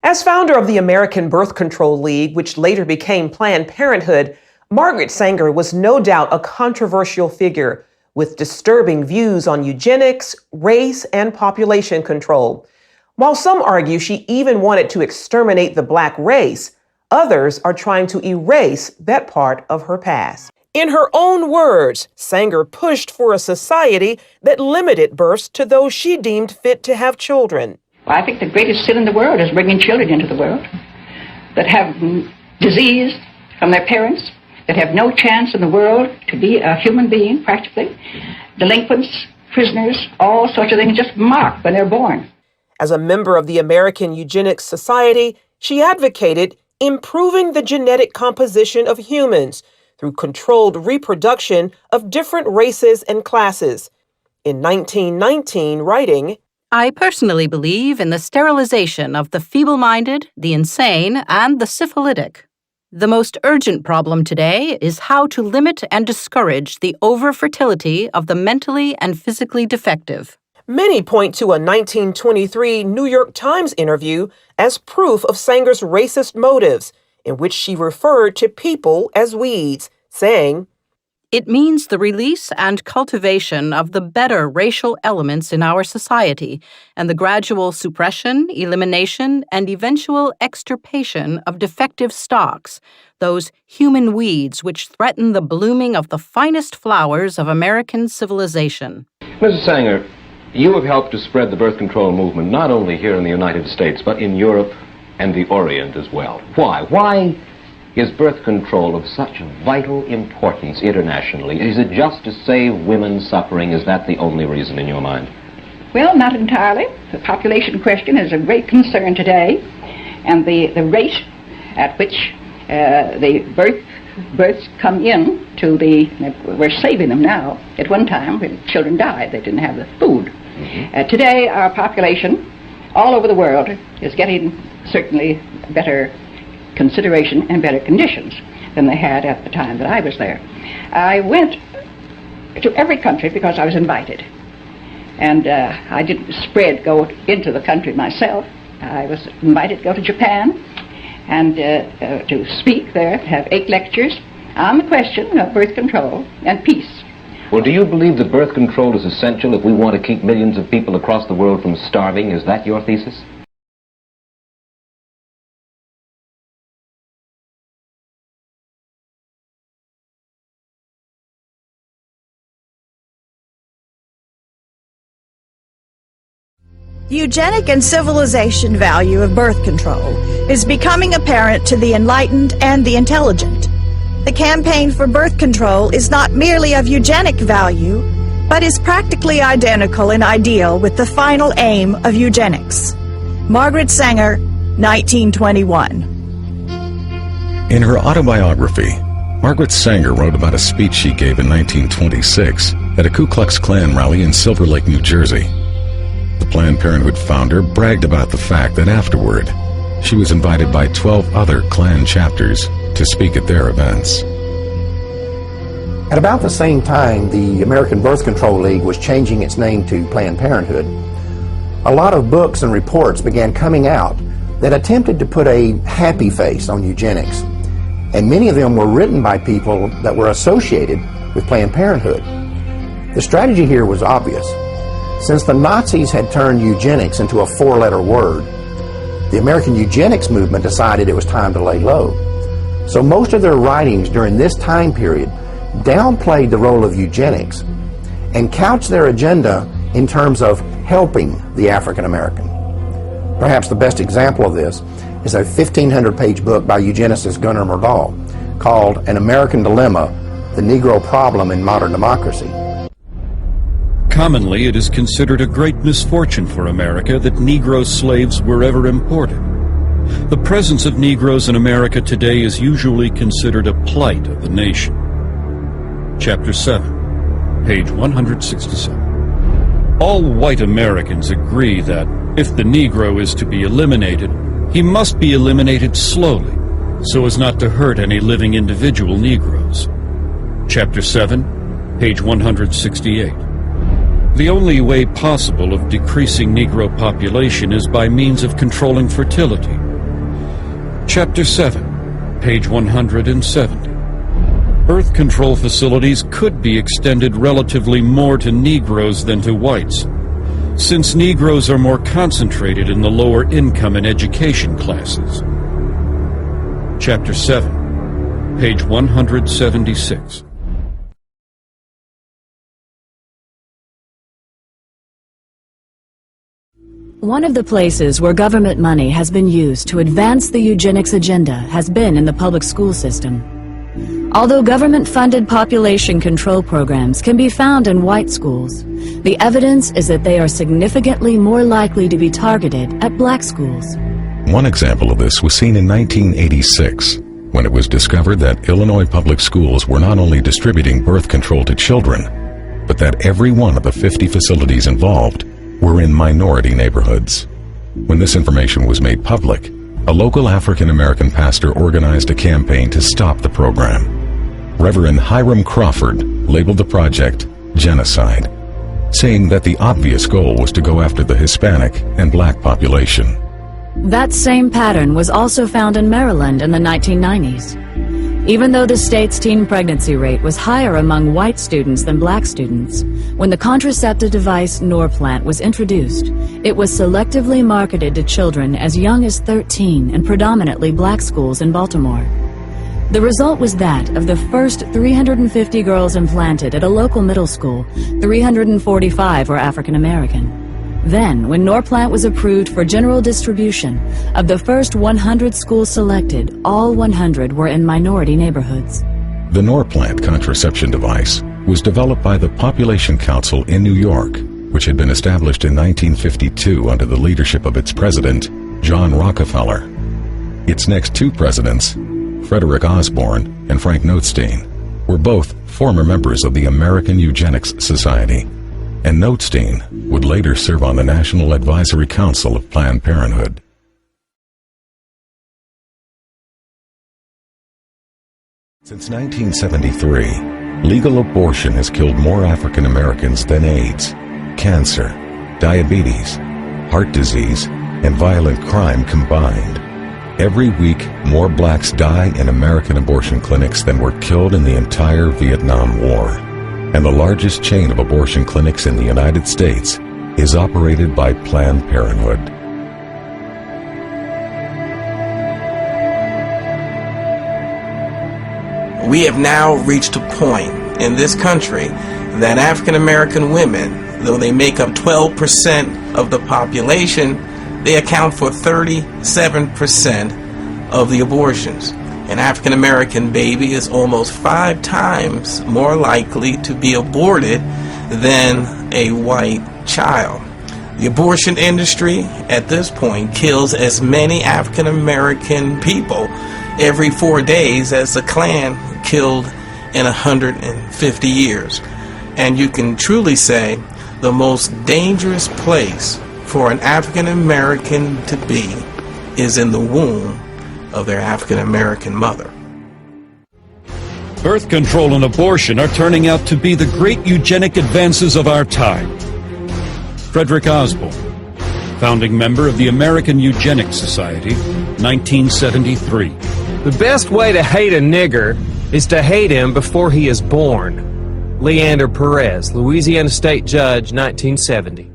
As founder of the American Birth Control League, which later became Planned Parenthood, Margaret Sanger was no doubt a controversial figure with disturbing views on eugenics, race, and population control. While some argue she even wanted to exterminate the Black race, others are trying to erase that part of her past. In her own words, Sanger pushed for a society that limited births to those she deemed fit to have children. Well, I think the greatest sin in the world is bringing children into the world that have disease from their parents, that have no chance in the world to be a human being, practically. Delinquents, prisoners, all sorts of things just marked when they're born. As a member of the American Eugenics Society, she advocated improving the genetic composition of humans through controlled reproduction of different races and classes. In 1919, writing, I personally believe in the sterilization of the feeble-minded, the insane, and the syphilitic. The most urgent problem today is how to limit and discourage the over-fertility of the mentally and physically defective. Many point to a 1923 New York Times interview as proof of Sanger's racist motives, in which she referred to people as weeds, saying, It means the release and cultivation of the better racial elements in our society and the gradual suppression, elimination, and eventual extirpation of defective stocks, those human weeds which threaten the blooming of the finest flowers of American civilization. Mrs. Sanger, you have helped to spread the birth control movement not only here in the United States, but in Europe and the Orient as well. Why? Why is birth control of such vital importance internationally? Is it just to save women suffering? Is that the only reason in your mind? Well, not entirely. The population question is a great concern today, and the rate at which the births come in to we're saving them now. At one time, when children died, they didn't have the food. Today, our population all over the world is getting certainly better consideration and better conditions than they had at the time that I was there. I went to every country because I was invited. And I didn't go into the country myself. I was invited to go to Japan and to speak there, have 8 lectures on the question of birth control and peace. Well, do you believe that birth control is essential if we want to keep millions of people across the world from starving? Is that your thesis? The eugenic and civilization value of birth control is becoming apparent to the enlightened and the intelligent. The campaign for birth control is not merely of eugenic value, but is practically identical in ideal with the final aim of eugenics. Margaret Sanger, 1921. In her autobiography, Margaret Sanger wrote about a speech she gave in 1926 at a Ku Klux Klan rally in Silver Lake, New Jersey. The Planned Parenthood founder bragged about the fact that afterward, she was invited by 12 other Klan chapters to speak at their events. At about the same time the American Birth Control League was changing its name to Planned Parenthood, a lot of books and reports began coming out that attempted to put a happy face on eugenics, and many of them were written by people that were associated with Planned Parenthood. The strategy here was obvious. Since the Nazis had turned eugenics into a 4-letter word, the American eugenics movement decided it was time to lay low. So most of their writings during this time period downplayed the role of eugenics and couched their agenda in terms of helping the African American. Perhaps the best example of this is a 1,500-page book by eugenicist Gunnar Myrdal called An American Dilemma: The Negro Problem in Modern Democracy. Commonly, it is considered a great misfortune for America that Negro slaves were ever imported. The presence of Negroes in America today is usually considered a plight of the nation. Chapter 7, page 167. All white Americans agree that if the Negro is to be eliminated, he must be eliminated slowly, so as not to hurt any living individual Negroes. Chapter 7, page 168. The only way possible of decreasing Negro population is by means of controlling fertility, Chapter 7, page 170. Birth control facilities could be extended relatively more to Negroes than to whites, since Negroes are more concentrated in the lower income and education classes. Chapter 7, page 176. One of the places where government money has been used to advance the eugenics agenda has been in the public school system. Although government-funded population control programs can be found in white schools, the evidence is that they are significantly more likely to be targeted at black schools. One example of this was seen in 1986, when it was discovered that Illinois public schools were not only distributing birth control to children, but that every one of the 50 facilities involved were in minority neighborhoods. When this information was made public, a local African-American pastor organized a campaign to stop the program. Reverend Hiram Crawford labeled the project genocide, saying that the obvious goal was to go after the Hispanic and black population. That same pattern was also found in Maryland in the 1990s. Even though the state's teen pregnancy rate was higher among white students than black students, when the contraceptive device Norplant was introduced, it was selectively marketed to children as young as 13 in predominantly black schools in Baltimore. The result was that of the first 350 girls implanted at a local middle school, 345 were African American. Then, when Norplant was approved for general distribution, of the first 100 schools selected, all 100 were in minority neighborhoods. The Norplant contraception device was developed by the Population Council in New York, which had been established in 1952 under the leadership of its president, John Rockefeller. Its next two presidents, Frederick Osborne and Frank Notestein, were both former members of the American Eugenics Society, and Notestein would later serve on the National Advisory Council of Planned Parenthood. Since 1973, legal abortion has killed more African Americans than AIDS, cancer, diabetes, heart disease, and violent crime combined. Every week, more blacks die in American abortion clinics than were killed in the entire Vietnam War. And the largest chain of abortion clinics in the United States is operated by Planned Parenthood. We have now reached a point in this country that African American women, though they make up 12% of the population, they account for 37% of the abortions. An African American baby is almost 5 times more likely to be aborted than a white child. The abortion industry at this point kills as many African American people every 4 days as the Klan killed in 150 years. And you can truly say the most dangerous place for an African American to be is in the womb of their African American mother. Birth control and abortion are turning out to be the great eugenic advances of our time. Frederick Osborne, founding member of the American Eugenics Society, 1973. The best way to hate a nigger is to hate him before he is born. Leander Perez, Louisiana State Judge, 1970.